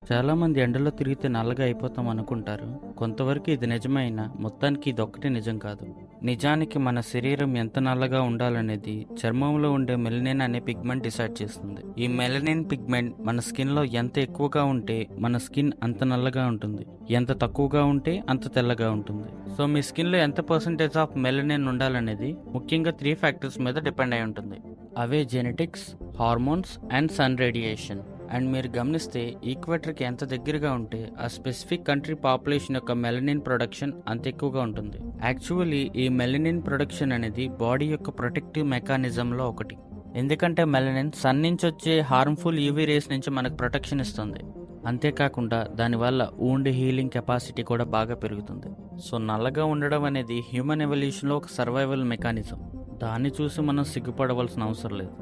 చాలామంది ఎండలో తిరిగితే నల్లగా అయిపోతాం అనుకుంటారు. కొంతవరకు ఇది నిజమైనా మొత్తానికి ఇదొక్కటే నిజం కాదు. నిజానికి మన శరీరం ఎంత నల్లగా ఉండాలనేది చర్మంలో ఉండే మెలనిన్ అనే పిగ్మెంట్ డిసైడ్ చేస్తుంది. ఈ మెలనిన్ పిగ్మెంట్ మన స్కిన్లో ఎంత ఎక్కువగా ఉంటే మన స్కిన్ అంత నల్లగా ఉంటుంది, ఎంత తక్కువగా ఉంటే అంత తెల్లగా ఉంటుంది. సో మీ స్కిన్లో ఎంత పర్సెంటేజ్ ఆఫ్ మెలనిన్ ఉండాలనేది ముఖ్యంగా 3 ఫ్యాక్టర్స్ మీద డిపెండ్ అయి ఉంటుంది. అవే genetics, hormones and sun radiation. And మీరు గమనిస్తే ఈక్వేటర్కి ఎంత దగ్గరగా ఉంటే ఆ స్పెసిఫిక్ కంట్రీ పాపులేషన్ యొక్క మెలనిన్ ప్రొడక్షన్ అంత ఎక్కువగా ఉంటుంది. యాక్చువల్లీ ఈ మెలనిన్ ప్రొడక్షన్ అనేది బాడీ యొక్క ప్రొటెక్టివ్ మెకానిజంలో ఒకటి. ఎందుకంటే మెలనిన్ సన్ నుంచి వచ్చే హార్మ్ఫుల్ యూవీ రేస్ నుంచి మనకు ప్రొటెక్షన్ ఇస్తుంది. అంతేకాకుండా దానివల్ల వూండ్ హీలింగ్ కెపాసిటీ కూడా బాగా పెరుగుతుంది. సో నల్లగా ఉండడం అనేది హ్యూమన్ ఎవల్యూషన్లో ఒక సర్వైవల్ మెకానిజం. దాన్ని చూసి మనం సిగ్గుపడవలసిన అవసరం లేదు.